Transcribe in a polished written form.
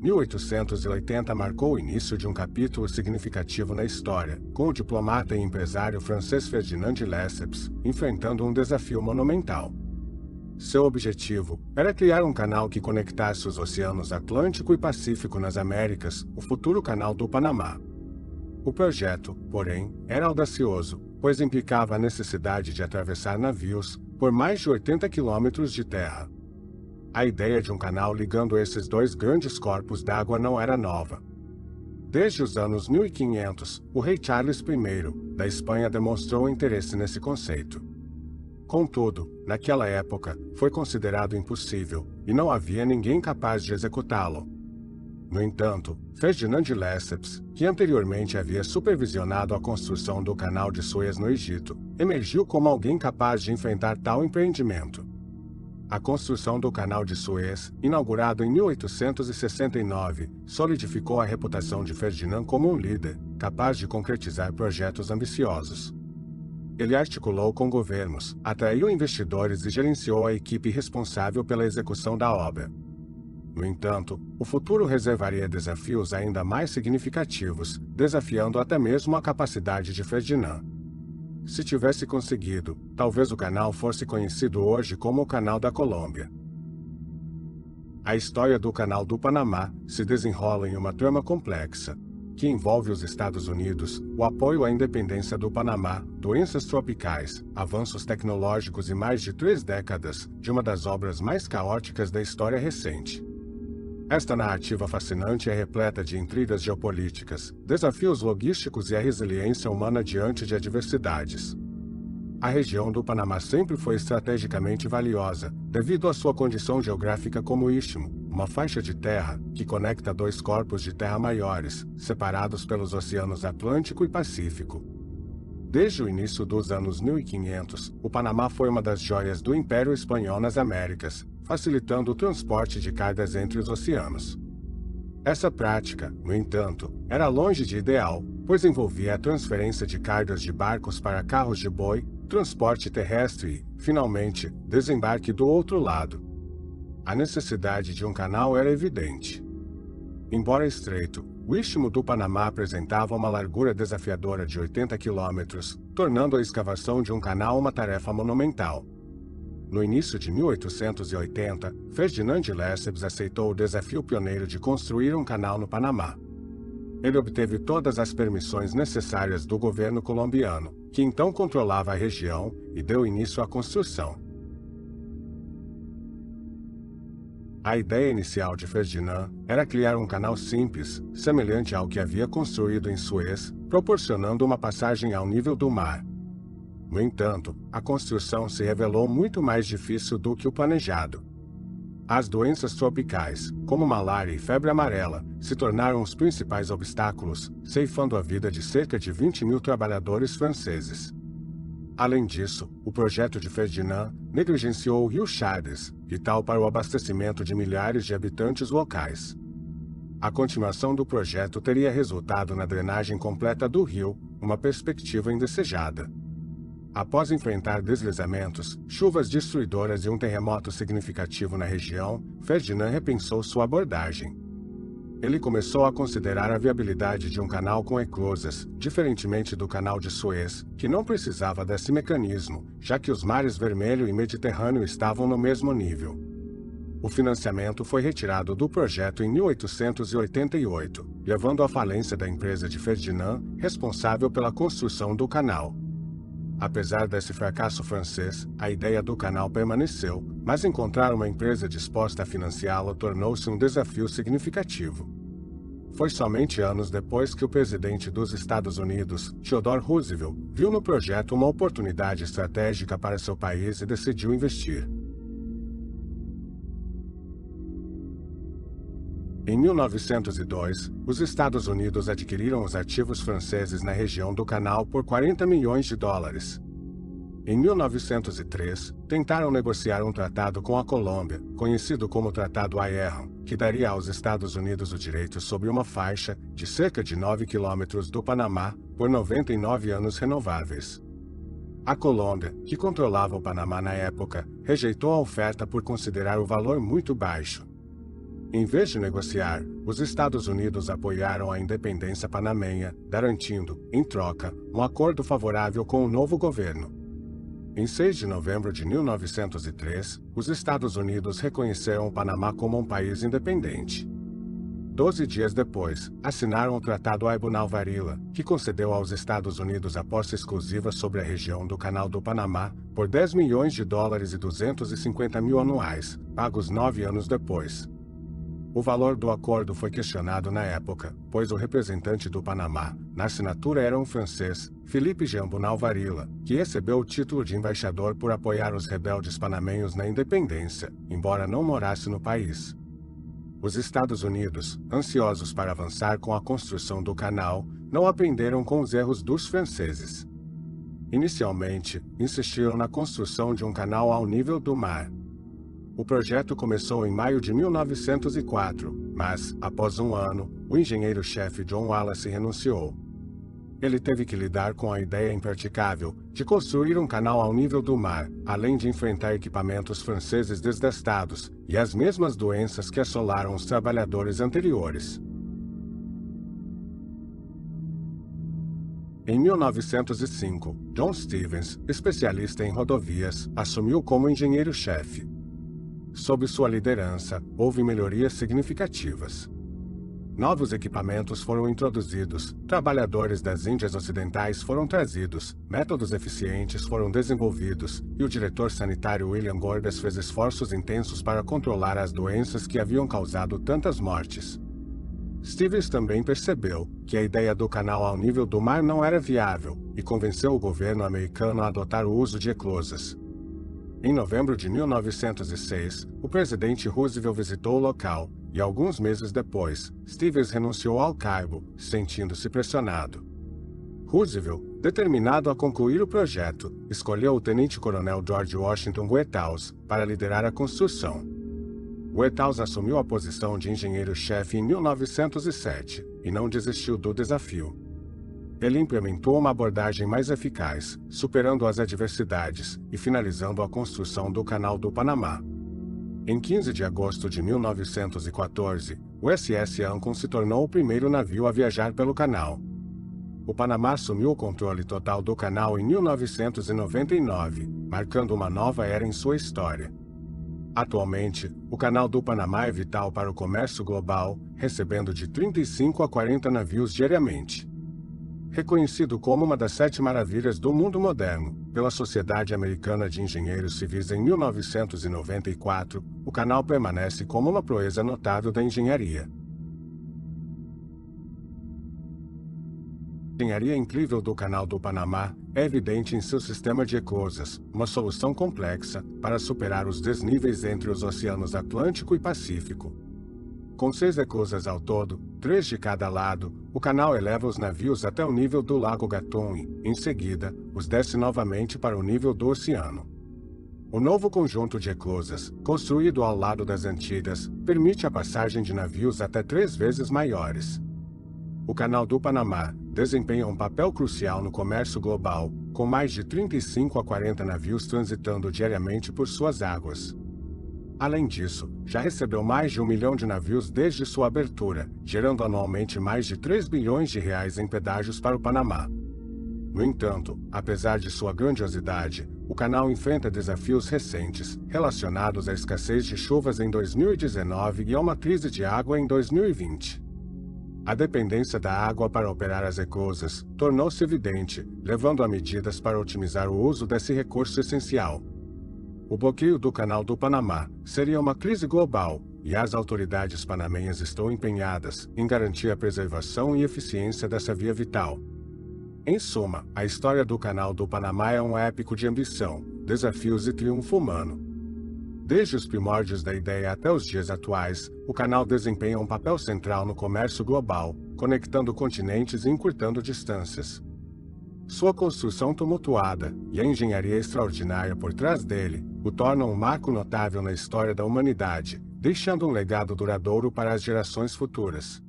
1880 marcou o início de um capítulo significativo na história, com o diplomata e empresário francês Ferdinand de Lesseps enfrentando um desafio monumental. Seu objetivo era criar um canal que conectasse os oceanos Atlântico e Pacífico nas Américas, o futuro Canal do Panamá. O projeto, porém, era audacioso, pois implicava a necessidade de atravessar navios por mais de 80 quilômetros de terra. A ideia de um canal ligando esses dois grandes corpos d'água não era nova. Desde os anos 1500, o rei Charles I, da Espanha, demonstrou interesse nesse conceito. Contudo, naquela época, foi considerado impossível, e não havia ninguém capaz de executá-lo. No entanto, Ferdinand de Lesseps, que anteriormente havia supervisionado a construção do Canal de Suez no Egito, emergiu como alguém capaz de enfrentar tal empreendimento. A construção do Canal de Suez, inaugurado em 1869, solidificou a reputação de Ferdinand como um líder, capaz de concretizar projetos ambiciosos. Ele articulou com governos, atraiu investidores e gerenciou a equipe responsável pela execução da obra. No entanto, o futuro reservaria desafios ainda mais significativos, desafiando até mesmo a capacidade de Ferdinand. Se tivesse conseguido, talvez o canal fosse conhecido hoje como o Canal da Colômbia. A história do Canal do Panamá se desenrola em uma trama complexa, que envolve os Estados Unidos, o apoio à independência do Panamá, doenças tropicais, avanços tecnológicos e mais de 3 décadas de uma das obras mais caóticas da história recente. Esta narrativa fascinante é repleta de intrigas geopolíticas, desafios logísticos e a resiliência humana diante de adversidades. A região do Panamá sempre foi estrategicamente valiosa, devido à sua condição geográfica como istmo, uma faixa de terra que conecta dois corpos de terra maiores, separados pelos oceanos Atlântico e Pacífico. Desde o início dos anos 1500, o Panamá foi uma das joias do Império Espanhol nas Américas, facilitando o transporte de cargas entre os oceanos. Essa prática, no entanto, era longe de ideal, pois envolvia a transferência de cargas de barcos para carros de boi, transporte terrestre e, finalmente, desembarque do outro lado. A necessidade de um canal era evidente. Embora estreito, o Istmo do Panamá apresentava uma largura desafiadora de 80 quilômetros, tornando a escavação de um canal uma tarefa monumental. No início de 1880, Ferdinand de Lesseps aceitou o desafio pioneiro de construir um canal no Panamá. Ele obteve todas as permissões necessárias do governo colombiano, que então controlava a região, e deu início à construção. A ideia inicial de Ferdinand era criar um canal simples, semelhante ao que havia construído em Suez, proporcionando uma passagem ao nível do mar. No entanto, a construção se revelou muito mais difícil do que o planejado. As doenças tropicais, como malária e febre amarela, se tornaram os principais obstáculos, ceifando a vida de cerca de 20.000 trabalhadores franceses. Além disso, o projeto de Ferdinand negligenciou o rio Chades, vital para o abastecimento de milhares de habitantes locais. A continuação do projeto teria resultado na drenagem completa do rio, uma perspectiva indesejada. Após enfrentar deslizamentos, chuvas destruidoras e um terremoto significativo na região, Ferdinand repensou sua abordagem. Ele começou a considerar a viabilidade de um canal com eclusas, diferentemente do Canal de Suez, que não precisava desse mecanismo, já que os mares Vermelho e Mediterrâneo estavam no mesmo nível. O financiamento foi retirado do projeto em 1888, levando à falência da empresa de Ferdinand, responsável pela construção do canal. Apesar desse fracasso francês, a ideia do canal permaneceu, mas encontrar uma empresa disposta a financiá-lo tornou-se um desafio significativo. Foi somente anos depois que o presidente dos Estados Unidos, Theodore Roosevelt, viu no projeto uma oportunidade estratégica para seu país e decidiu investir. Em 1902, os Estados Unidos adquiriram os ativos franceses na região do canal por 40 milhões de dólares. Em 1903, tentaram negociar um tratado com a Colômbia, conhecido como Tratado Aerro, que daria aos Estados Unidos o direito sobre uma faixa de cerca de 9 quilômetros do Panamá por 99 anos renováveis. A Colômbia, que controlava o Panamá na época, rejeitou a oferta por considerar o valor muito baixo. Em vez de negociar, os Estados Unidos apoiaram a independência panamenha, garantindo, em troca, um acordo favorável com o novo governo. Em 6 de novembro de 1903, os Estados Unidos reconheceram o Panamá como um país independente. 12 dias depois, assinaram o Tratado Aibunal-Varilla, que concedeu aos Estados Unidos a posse exclusiva sobre a região do Canal do Panamá por $10 milhões e 250 mil anuais, pagos 9 anos depois. O valor do acordo foi questionado na época, pois o representante do Panamá, na assinatura era um francês, Philippe Aibunal-Varilla, que recebeu o título de embaixador por apoiar os rebeldes panamenhos na independência, embora não morasse no país. Os Estados Unidos, ansiosos para avançar com a construção do canal, não aprenderam com os erros dos franceses. Inicialmente, insistiram na construção de um canal ao nível do mar. O projeto começou em maio de 1904, mas, após um ano, o engenheiro-chefe John Wallace renunciou. Ele teve que lidar com a ideia impraticável de construir um canal ao nível do mar, além de enfrentar equipamentos franceses desgastados e as mesmas doenças que assolaram os trabalhadores anteriores. Em 1905, John Stevens, especialista em rodovias, assumiu como engenheiro-chefe. Sob sua liderança, houve melhorias significativas. Novos equipamentos foram introduzidos, trabalhadores das Índias Ocidentais foram trazidos, métodos eficientes foram desenvolvidos, e o diretor sanitário William Gordas fez esforços intensos para controlar as doenças que haviam causado tantas mortes. Stevens também percebeu que a ideia do canal ao nível do mar não era viável e convenceu o governo americano a adotar o uso de eclosas. Em novembro de 1906, o presidente Roosevelt visitou o local e, alguns meses depois, Stevens renunciou ao cargo, sentindo-se pressionado. Roosevelt, determinado a concluir o projeto, escolheu o tenente-coronel George Washington Whitehouse para liderar a construção. Whitehouse assumiu a posição de engenheiro-chefe em 1907 e não desistiu do desafio. Ele implementou uma abordagem mais eficaz, superando as adversidades e finalizando a construção do Canal do Panamá. Em 15 de agosto de 1914, o SS Ancon se tornou o primeiro navio a viajar pelo canal. O Panamá assumiu o controle total do canal em 1999, marcando uma nova era em sua história. Atualmente, o Canal do Panamá é vital para o comércio global, recebendo de 35 a 40 navios diariamente. Reconhecido como uma das 7 maravilhas do mundo moderno pela Sociedade Americana de Engenheiros Civis em 1994, o canal permanece como uma proeza notável da engenharia. A engenharia incrível do Canal do Panamá é evidente em seu sistema de eclosas, uma solução complexa para superar os desníveis entre os oceanos Atlântico e Pacífico. Com 6 eclosas ao todo, 3 de cada lado, o canal eleva os navios até o nível do Lago Gatun e, em seguida, os desce novamente para o nível do oceano. O novo conjunto de eclosas, construído ao lado das antigas, permite a passagem de navios até 3 vezes maiores. O Canal do Panamá desempenha um papel crucial no comércio global, com mais de 35 a 40 navios transitando diariamente por suas águas. Além disso, já recebeu mais de 1 milhão de navios desde sua abertura, gerando anualmente mais de 3 bilhões de reais em pedágios para o Panamá. No entanto, apesar de sua grandiosidade, o canal enfrenta desafios recentes, relacionados à escassez de chuvas em 2019 e a uma crise de água em 2020. A dependência da água para operar as eclosas tornou-se evidente, levando a medidas para otimizar o uso desse recurso essencial. O bloqueio do Canal do Panamá seria uma crise global, e as autoridades panamenhas estão empenhadas em garantir a preservação e eficiência dessa via vital. Em suma, a história do Canal do Panamá é um épico de ambição, desafios e triunfo humano. Desde os primórdios da ideia até os dias atuais, o canal desempenha um papel central no comércio global, conectando continentes e encurtando distâncias. Sua construção tumultuada e a engenharia extraordinária por trás dele o tornam um marco notável na história da humanidade, deixando um legado duradouro para as gerações futuras.